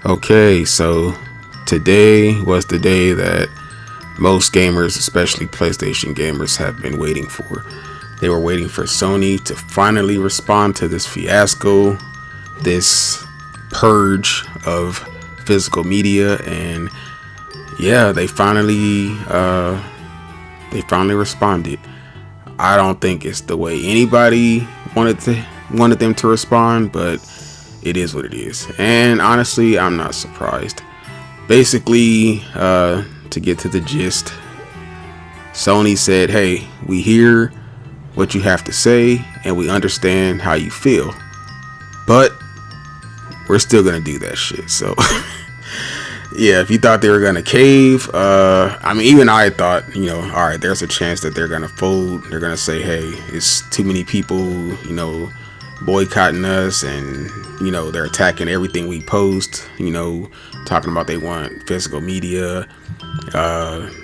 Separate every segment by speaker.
Speaker 1: Okay, so today was the day that most gamers, especially PlayStation gamers, have been waiting for. They were waiting for Sony to finally respond to this fiasco, this purge of physical media, and yeah, they finally responded. I don't think it's the way anybody wanted them to respond, but it is what it is. And honestly, I'm not surprised. Basically, to get to the gist, Sony said, "Hey, we hear what you have to say, and we understand how you feel, but we're still gonna do that shit." So, yeah, if you thought they were gonna cave, I mean, even I thought, all right, there's a chance that they're gonna fold. They're gonna say, "Hey, it's too many people, boycotting us, and they're attacking everything we post. Talking about they want physical media,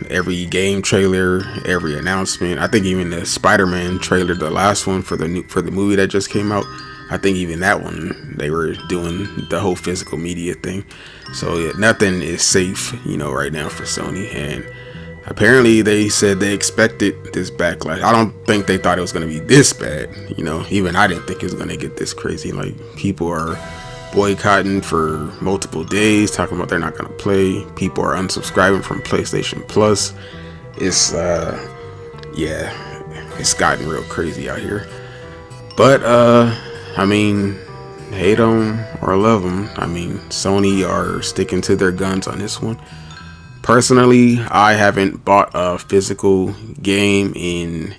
Speaker 1: every game trailer, every announcement. I think even the Spider-Man trailer, the last one for the movie that just came out, I think even that one they were doing the whole physical media thing. So yeah, nothing is safe, right now for Sony. And apparently they said they expected this backlash. I don't think they thought it was going to be this bad. Even I didn't think it was going to get this crazy. Like, people are boycotting for multiple days, talking about they're not going to play. People are unsubscribing from PlayStation Plus. It's it's gotten real crazy out here. But I mean, hate them or love them, I mean, Sony are sticking to their guns on this one. Personally, I haven't bought a physical game in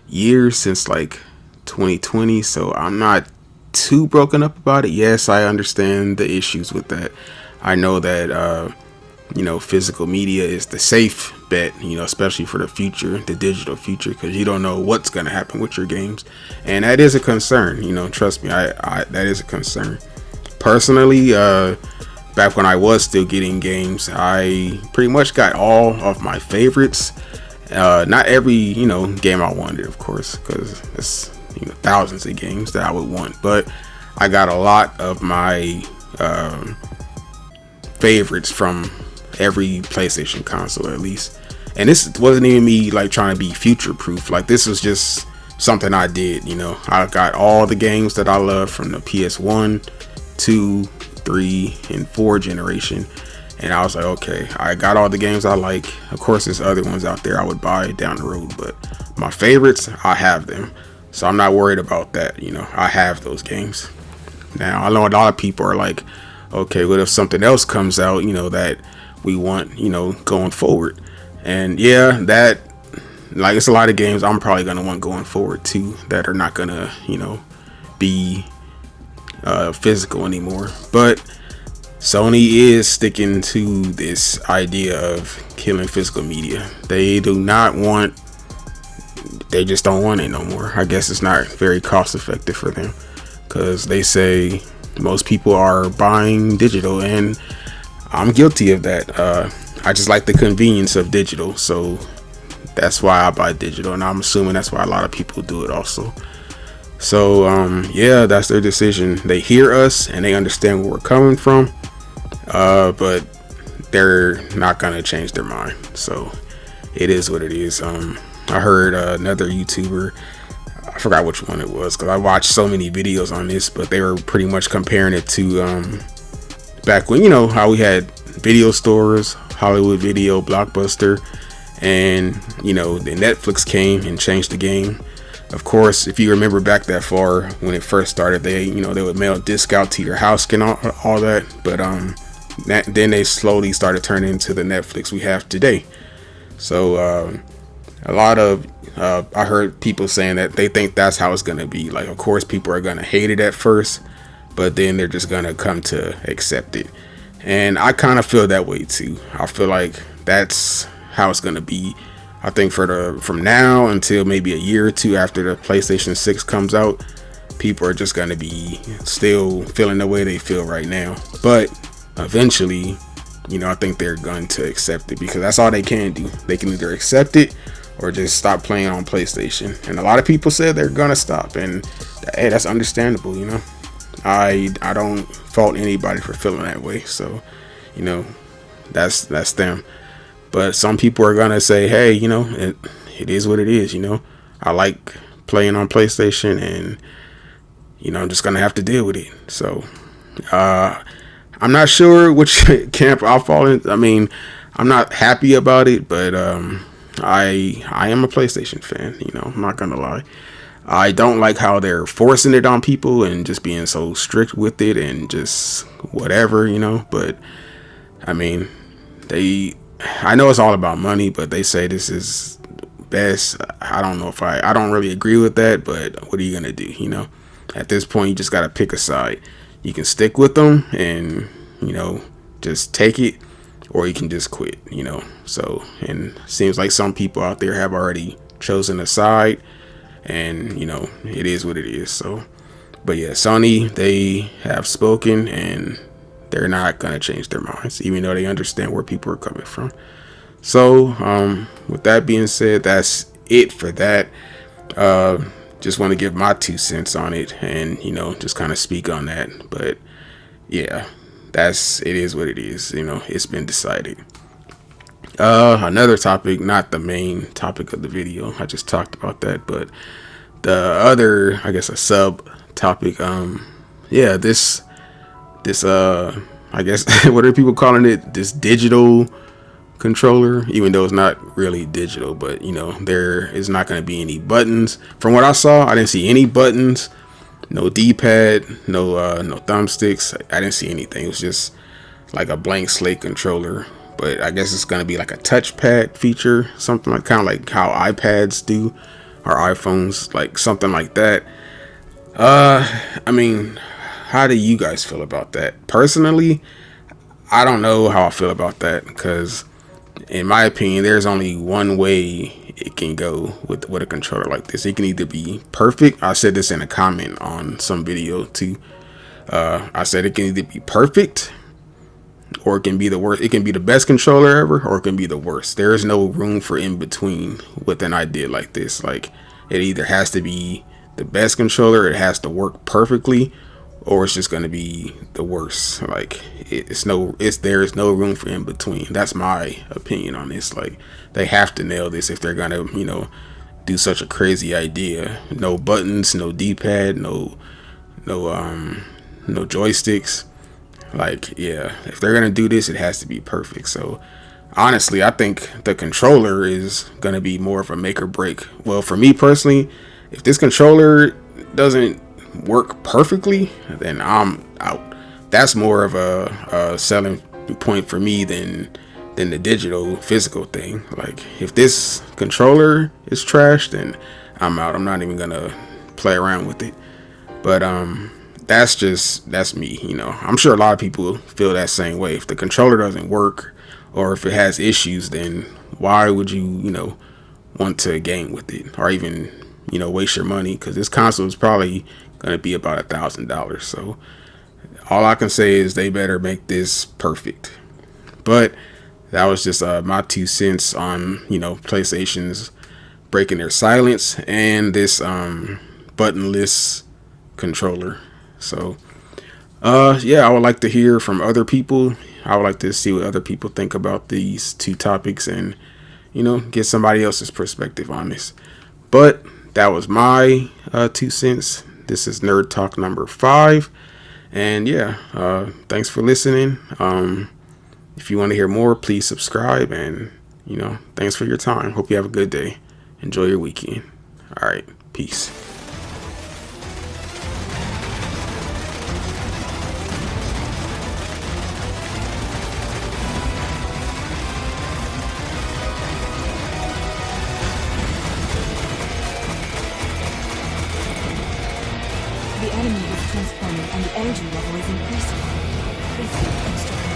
Speaker 1: years, since like 2020, so I'm not too broken up about it. Yes, I understand the issues with that. I know that physical media is the safe bet, especially for the future, the digital future, because you don't know what's going to happen with your games, and that is a concern. Trust me, I that is a concern. Personally, back when I was still getting games, I pretty much got all of my favorites. Not every game I wanted, of course, because it's thousands of games that I would want, but I got a lot of my favorites from every PlayStation console, at least. And this wasn't even me like trying to be future proof. Like, this was just something I did. I got all the games that I love from the PS1, 2, 3, and 4 generation, and I was like, okay, I got all the games I like. Of course, there's other ones out there I would buy down the road, but my favorites, I have them, so I'm not worried about that. I have those games. Now, I know a lot of people are like, okay, what if something else comes out, that we want, going forward? And yeah, that, like, it's a lot of games I'm probably gonna want going forward too, that are not gonna, be physical anymore. But Sony is sticking to this idea of killing physical media. They just don't want it no more. I guess it's not very cost effective for them, because they say most people are buying digital, and I'm guilty of that. I just like the convenience of digital, so that's why I buy digital, and I'm assuming that's why a lot of people do it also. So yeah, that's their decision. They hear us and they understand where we're coming from, but they're not gonna change their mind. So it is what it is. I heard another YouTuber, I forgot which one it was, because I watched so many videos on this, but they were pretty much comparing it to back when, how we had video stores, Hollywood Video, Blockbuster, and the Netflix came and changed the game. Of course, if you remember back that far, when it first started, they would mail a disc out to your house and all that, but then they slowly started turning into the Netflix we have today. So a lot of I heard people saying that they think that's how it's gonna be. Like, of course, people are gonna hate it at first, but then they're just gonna come to accept it. And I kind of feel that way too. I feel like that's how it's gonna be. I think from now until maybe a year or two after the PlayStation 6 comes out, people are just gonna be still feeling the way they feel right now. But eventually, I think they're going to accept it, because that's all they can do. They can either accept it or just stop playing on PlayStation. And a lot of people said they're gonna stop, and hey, that's understandable. I don't fault anybody for feeling that way. So, you know, that's them. But some people are gonna say, hey, you know, it is what it is. You know, I like playing on PlayStation, and you know, I'm just gonna have to deal with it. So, I'm not sure which camp I'll fall in. I mean, I'm not happy about it, but I am a PlayStation fan. You know, I'm not gonna lie. I don't like how they're forcing it on people and just being so strict with it and just whatever, you know. But I mean, I know it's all about money, but they say this is best. I don't know if I don't really agree with that, but what are you gonna do, you know? At this point, you just gotta pick a side. You can stick with them and, you know, just take it, or you can just quit, you know. So, and seems like some people out there have already chosen a side, and you know, it is what it is. So, but yeah, Sony, they have spoken, and they're not gonna change their minds, even though they understand where people are coming from. So, with that being said, that's it for that. Just want to give my 2 cents on it, and you know, just kind of speak on that. But yeah, it is what it is. You know, it's been decided. Another topic, not the main topic of the video. I just talked about that, but the other, I guess, a sub topic. Yeah, this, I guess, what are people calling it? This digital controller, even though it's not really digital, but you know, there is not going to be any buttons. From what I saw, I didn't see any buttons, no D-pad, no thumbsticks. I didn't see anything. It was just like a blank slate controller. But I guess it's going to be like a touchpad feature, something like, kind of like how iPads do, or iPhones, like something like that. I mean, how do you guys feel about that? Personally, I don't know how I feel about that, because in my opinion, there's only one way it can go with a controller like this. It can either be perfect. I said this in a comment on some video too. I said it can either be perfect, or it can be the worst. It can be the best controller ever, or it can be the worst. There is no room for in between with an idea like this. Like, it either has to be the best controller, it has to work perfectly, or it's just going to be the worst. Like, there is no room for in between. That's my opinion on this. Like, they have to nail this if they're going to, you know, do such a crazy idea. No buttons, no D-pad, no joysticks. Like, yeah, if they're gonna do this, it has to be perfect. So honestly, I think the controller is gonna be more of a make or break. Well, for me personally, if this controller doesn't work perfectly, then I'm out. That's more of a selling point for me than the digital physical thing. Like, if this controller is trash, then I'm out. I'm not even gonna play around with it. But that's me, you know. I'm sure a lot of people feel that same way. If the controller doesn't work, or if it has issues, then why would you, you know, want to game with it, or even, you know, waste your money? Because this console is probably going to be about $1,000. So all I can say is they better make this perfect. But that was just my 2 cents on, you know, PlayStation's breaking their silence and this buttonless controller. So yeah, I would like to hear from other people. I would like to see what other people think about these two topics, and you know, get somebody else's perspective on this. But that was my 2 cents. This is Nerd Talk number 5, and yeah, thanks for listening. If you want to hear more, please subscribe, and you know, thanks for your time. Hope you have a good day. Enjoy your weekend. All right, peace.
Speaker 2: The enemy is transforming and the energy level is increasing. Please take extra care.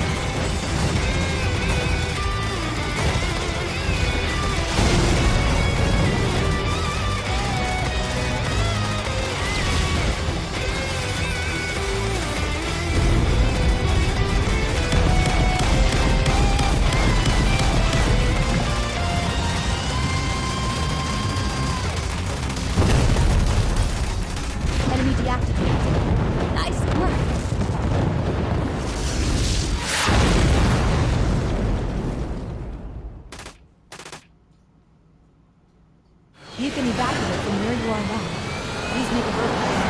Speaker 2: Enemy deactivated. Nice You can evacuate from where you are now. Please make a vertical